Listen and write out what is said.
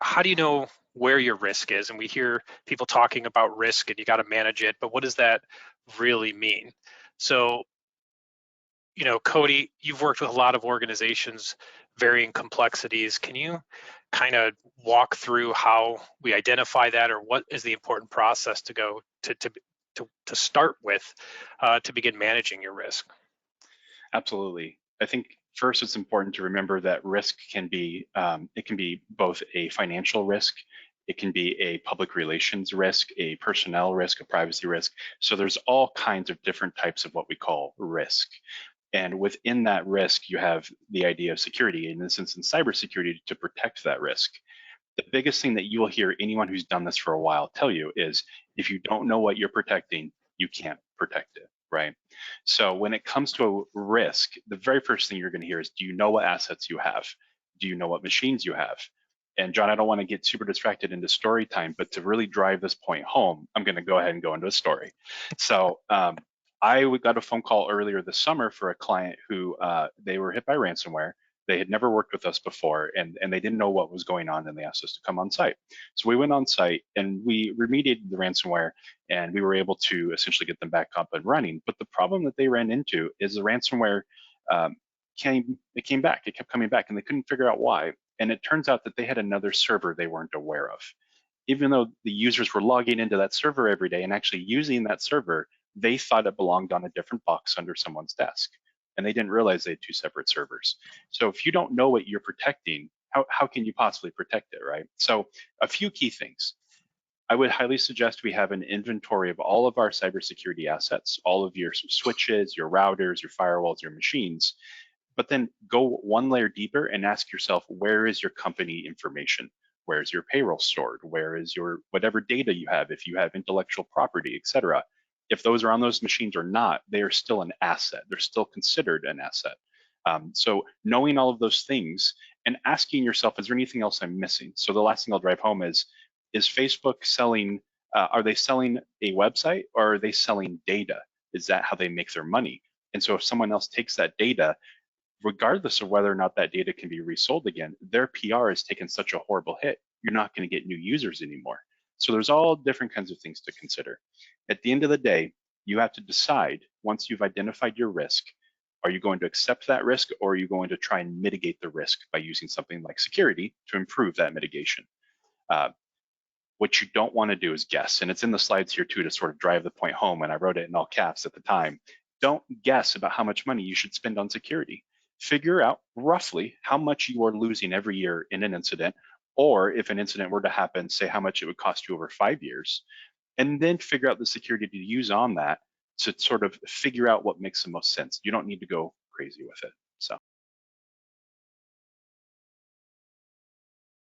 how do you know where your risk is? And we hear people talking about risk and you got to manage it, but what does that really mean? So, Cody, you've worked with a lot of organizations, varying complexities. Can you kind of walk through how we identify that, or what is the important process to go to start with to begin managing your risk? Absolutely. I think first it's important to remember that risk can be it can be both a financial risk, it can be a public relations risk, a personnel risk, a privacy risk. So there's all kinds of different types of what we call risk. And within that risk, you have the idea of security, in this instance, cybersecurity, to protect that risk. The biggest thing that you will hear anyone who's done this for a while tell you is if you don't know what you're protecting, you can't protect it, right? So when it comes to a risk, the very first thing you're going to hear is, do you know what assets you have? Do you know what machines you have? And John, I don't want to get super distracted into story time, but to really drive this point home, I'm going to go ahead and go into a story. So I got a phone call earlier this summer for a client who they were hit by ransomware. They had never worked with us before, and they didn't know what was going on, and they asked us to come on site. So we went on site and we remediated the ransomware, and we were able to essentially get them back up and running. But the problem that they ran into is the ransomware came back. It kept coming back, and they couldn't figure out why. And it turns out that they had another server they weren't aware of. Even though the users were logging into that server every day and actually using that server, they thought it belonged on a different box under someone's desk. And they didn't realize they had two separate servers. So if you don't know what you're protecting, how can you possibly protect it, right? So a few key things. I would highly suggest we have an inventory of all of our cybersecurity assets, all of your switches, your routers, your firewalls, your machines, but then go one layer deeper and ask yourself, where is your company information? Where's your payroll stored? Where is your whatever data you have, if you have intellectual property, et cetera? If those are on those machines or not, they are still an asset. They're still considered an asset. So knowing all of those things and asking yourself, is there anything else I'm missing? So the last thing I'll drive home is Facebook selling, are they selling a website or are they selling data? Is that how they make their money? And so if someone else takes that data, regardless of whether or not that data can be resold again, their PR has taken such a horrible hit, you're not going to get new users anymore. So there's all different kinds of things to consider. At the end of the day, you have to decide, once you've identified your risk, are you going to accept that risk, or are you going to try and mitigate the risk by using something like security to improve that mitigation? What you don't want to do is guess, and it's in the slides here too to sort of drive the point home, and I wrote it in all caps at the time. Don't guess about how much money you should spend on security. Figure out roughly how much you are losing every year in an incident, or if an incident were to happen, say how much it would cost you over 5 years, and then figure out the security to use on that to sort of figure out what makes the most sense. You don't need to go crazy with it.